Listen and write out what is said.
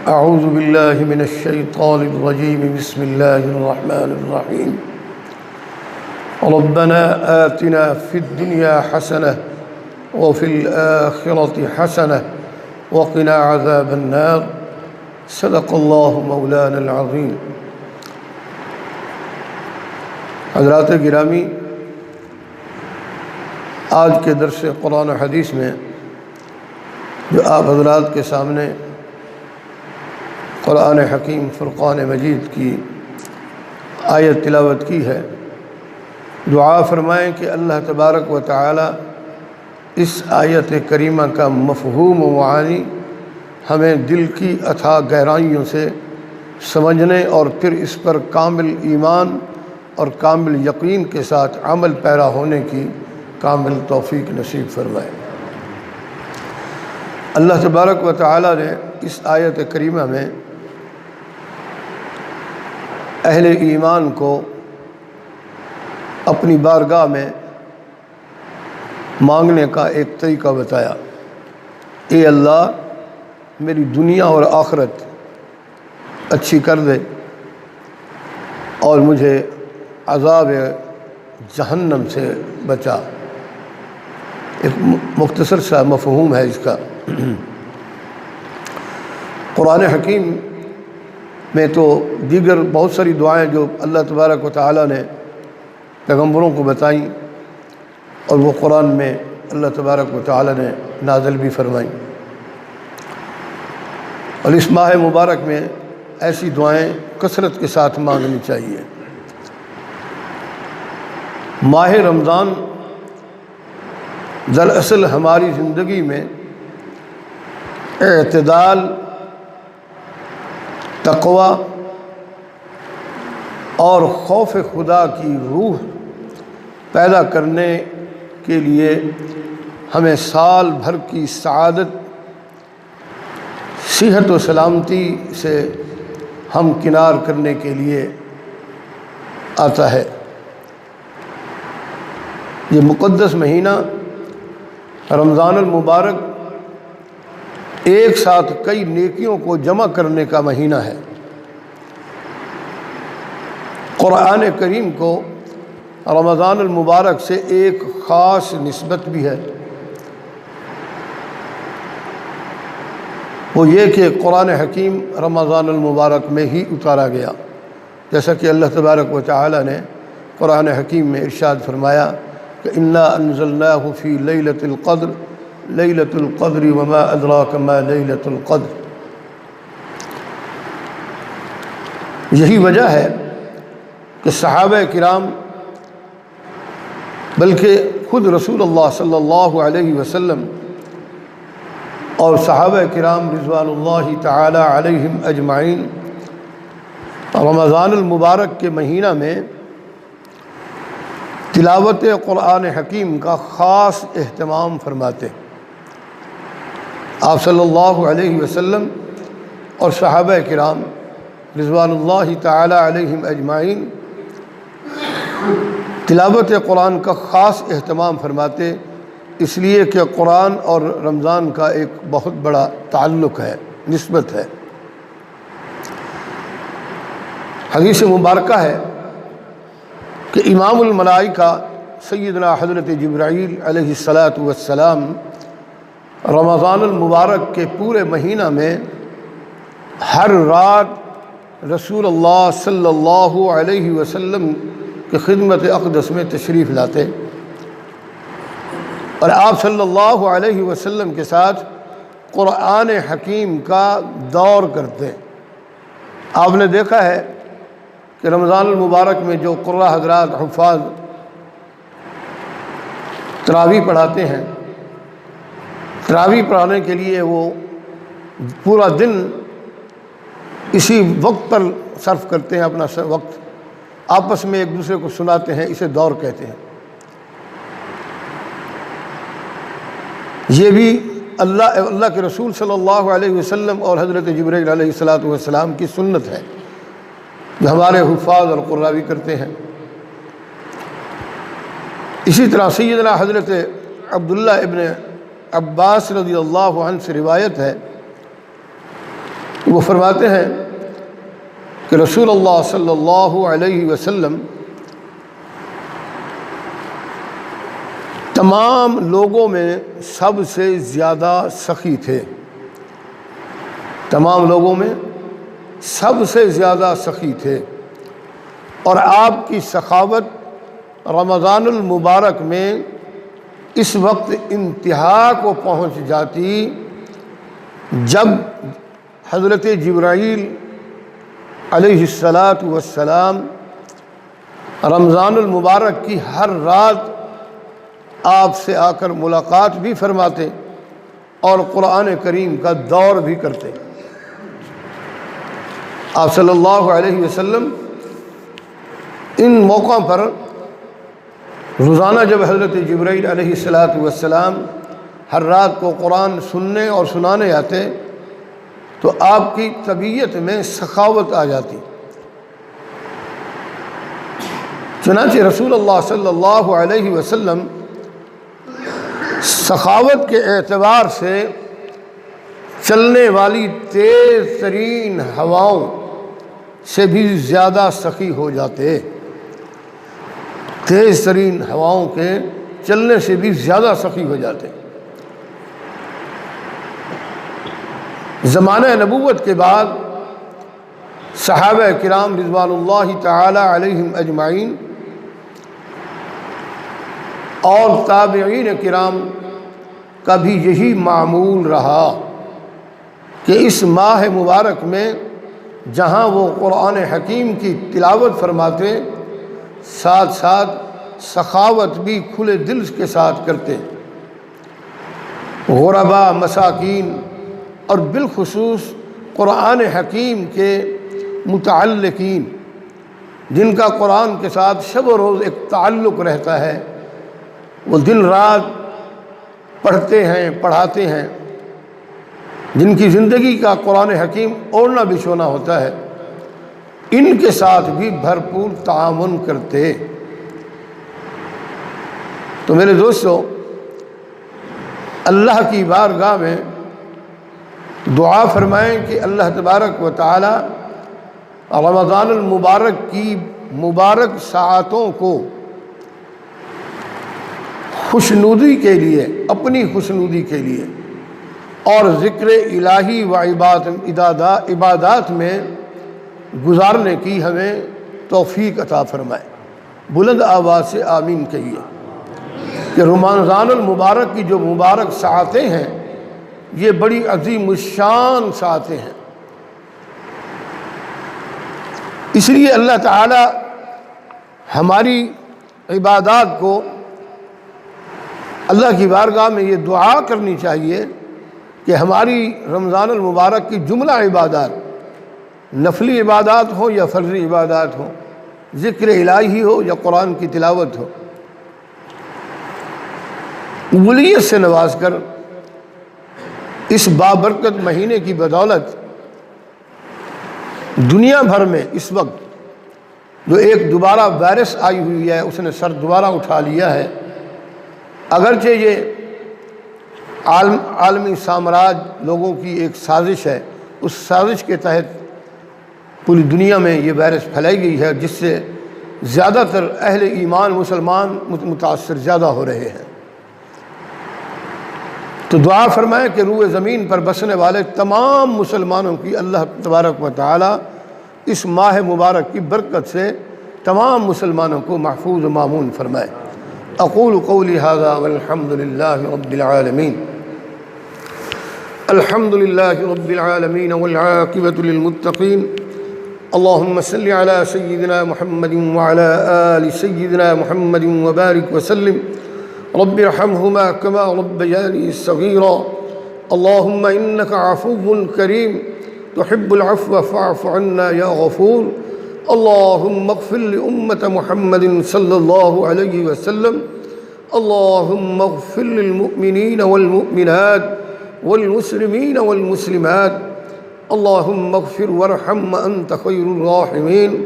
اعوذ باللہ من الشیطان الرجیم بسم اللہ الرحمن الرحیم ربنا آتنا فی الدنیا حسنہ وفی الآخرة حسنہ وقنا عذاب النار صدق اللہ مولانا العظیم۔ حضرات گرامی، آج کے درس قرآن و حدیث میں جو آپ حضرات کے سامنے قرآن حکیم فرقان مجید کی آیت تلاوت کی ہے، دعا فرمائیں کہ اللہ تبارک و تعالی اس آیت کریمہ کا مفہوم و معانی ہمیں دل کی اتھاہ گہرائیوں سے سمجھنے اور پھر اس پر کامل ایمان اور کامل یقین کے ساتھ عمل پیرا ہونے کی کامل توفیق نصیب فرمائے۔ اللہ تبارک و تعالی نے اس آیت کریمہ میں اہل ایمان کو اپنی بارگاہ میں مانگنے کا ایک طریقہ بتایا۔ اے اللہ، میری دنیا اور آخرت اچھی کر دے اور مجھے عذاب جہنم سے بچا۔ ایک مختصر سا مفہوم ہے اس کا۔ قرآن حکیم میں تو دیگر بہت ساری دعائیں جو اللہ تبارک و تعالی نے پیغمبروں کو بتائیں اور وہ قرآن میں اللہ تبارک و تعالی نے نازل بھی فرمائیں، اور اس ماہ مبارک میں ایسی دعائیں کثرت کے ساتھ مانگنی چاہیے۔ ماہ رمضان دراصل ہماری زندگی میں اعتدال، تقوی اور خوف خدا کی روح پیدا کرنے کے لیے ہمیں سال بھر کی سعادت، صحت و سلامتی سے ہمکنار کرنے کے لیے آتا ہے۔ یہ مقدس مہینہ رمضان المبارک ایک ساتھ کئی نیکیوں کو جمع کرنے کا مہینہ ہے۔ قرآن کریم کو رمضان المبارک سے ایک خاص نسبت بھی ہے، وہ یہ کہ قرآن حکیم رمضان المبارک میں ہی اتارا گیا، جیسا کہ اللہ تبارک و تعالی نے قرآن حکیم میں ارشاد فرمایا کہ انا انزلناہ فی لیلۃ القدر لیلۃ القدر وما ادراک ما لیلۃ القدر۔ یہی وجہ ہے کہ صحابہ کرام بلکہ خود رسول اللہ صلی اللہ علیہ وسلم اور صحابہ کرام رضوان اللہ تعالی علیہم اجمعین رمضان المبارک کے مہینہ میں تلاوت قرآن حکیم کا خاص اہتمام فرماتے۔ آپ صلی اللہ علیہ وسلم اور صحابہ کرام رضوان اللہ تعالی علیہم اجمعین تلاوت قرآن کا خاص اہتمام فرماتے، اس لیے کہ قرآن اور رمضان کا ایک بہت بڑا تعلق ہے، نسبت ہے۔ حدیث مبارکہ ہے کہ امام الملائکہ سیدنا حضرت جبرائیل علیہ السلام رمضان المبارک کے پورے مہینہ میں ہر رات رسول اللہ صلی اللہ علیہ وسلم کی خدمت اقدس میں تشریف لاتے اور آپ صلی اللہ علیہ وسلم کے ساتھ قرآن حکیم کا دور کرتے۔ آپ نے دیکھا ہے کہ رمضان المبارک میں جو قراء حضرات حفاظ تراویح پڑھاتے ہیں، تراویح پڑھانے کے لیے وہ پورا دن اسی وقت پر صرف کرتے ہیں، اپنا وقت آپس میں ایک دوسرے کو سناتے ہیں، اسے دور کہتے ہیں۔ یہ بھی اللہ کے رسول صلی اللہ علیہ وسلم اور حضرت جبرائیل علیہ السلام کی سنت ہے جو ہمارے حفاظ اور قراء بھی کرتے ہیں۔ اسی طرح سیدنا حضرت عبداللہ ابن عباس رضی اللہ عنہ سے روایت ہے وہ فرماتے ہیں کہ رسول اللہ صلی اللہ علیہ وسلم تمام لوگوں میں سب سے زیادہ سخی تھے، تمام لوگوں میں سب سے زیادہ سخی تھے، اور آپ کی سخاوت رمضان المبارک میں اس وقت انتہا کو پہنچ جاتی جب حضرت جبرائیل علیہ السلام رمضان المبارک کی ہر رات آپ سے آ کر ملاقات بھی فرماتے اور قرآن کریم کا دور بھی کرتے۔ آپ صلی اللہ علیہ وسلم ان موقعوں پر روزانہ جب حضرت جبرائیل علیہ السلام ہر رات کو قرآن سننے اور سنانے آتے تو آپ کی طبیعت میں سخاوت آ جاتی۔ چنانچہ رسول اللہ صلی اللہ علیہ وسلم سخاوت کے اعتبار سے چلنے والی تیز ترین ہواؤں سے بھی زیادہ سخی ہو جاتے، تیز ترین ہواؤں کے چلنے سے بھی زیادہ سخی ہو جاتے۔ زمانہ نبوت کے بعد صحابہ کرام رضوان اللہ تعالی علیہم اجمعین اور تابعین کرام کا بھی یہی معمول رہا کہ اس ماہ مبارک میں جہاں وہ قرآن حکیم کی تلاوت فرماتے، ساتھ ساتھ سخاوت بھی کھلے دل کے ساتھ کرتے۔ غربا، مساکین اور بالخصوص قرآن حکیم کے متعلقین جن کا قرآن کے ساتھ شب و روز ایک تعلق رہتا ہے، وہ دن رات پڑھتے ہیں، پڑھاتے ہیں، جن کی زندگی کا قرآن حکیم اوڑھنا بچھونا ہوتا ہے، ان کے ساتھ بھی بھرپور تعاون کرتے۔ تو میرے دوستو، اللہ کی بارگاہ میں دعا فرمائیں کہ اللہ تبارک و تعالی رمضان المبارک کی مبارک ساعتوں کو خوشنودی کے لیے، اپنی خوشنودی کے لیے اور ذکر الہی و عبادات میں گزارنے کی ہمیں توفیق عطا فرمائے۔ بلند آواز سے آمین کہیے کہ رمضان المبارک کی جو مبارک ساعتیں ہیں یہ بڑی عظیم الشان ساعتیں ہیں۔ اس لیے اللہ تعالی ہماری عبادات کو اللہ کی بارگاہ میں یہ دعا کرنی چاہیے کہ ہماری رمضان المبارک کی جملہ عبادات، نفلی عبادات ہوں یا فرضی عبادات ہوں، ذکر الہی ہو یا قرآن کی تلاوت ہو، قبولیت سے نواز کر اس بابرکت مہینے کی بدولت دنیا بھر میں اس وقت جو ایک دوبارہ وائرس آئی ہوئی ہے، اس نے سر دوبارہ اٹھا لیا ہے، اگرچہ یہ عالمی سامراج لوگوں کی ایک سازش ہے، اس سازش کے تحت پوری دنیا میں یہ وائرس پھیلائی گئی ہے، جس سے زیادہ تر اہل ایمان مسلمان متاثر زیادہ ہو رہے ہیں۔ تو دعا فرمائیں کہ روئے زمین پر بسنے والے تمام مسلمانوں کی اللہ تبارک و تعالی اس ماہ مبارک کی برکت سے تمام مسلمانوں کو محفوظ و مامون فرمائے۔ اقول قولی ھذا والحمد للہ رب العالمین۔ الحمد للہ رب العالمین والعاقبۃ للمتقین۔ اللہم صل علی سیدنا محمد وعلی آل سیدنا محمد وبارک وسلم۔ رب ارحمهما كما ربياني صغيرا۔ اللهم إنك عفو كريم تحب العفو فاعف عنا يا غفور۔ اللهم اغفر لأمة محمد صلى الله عليه وسلم۔ اللهم اغفر للمؤمنين والمؤمنات والمسلمين والمسلمات۔ اللهم اغفر وارحم وأنت خير الراحمين۔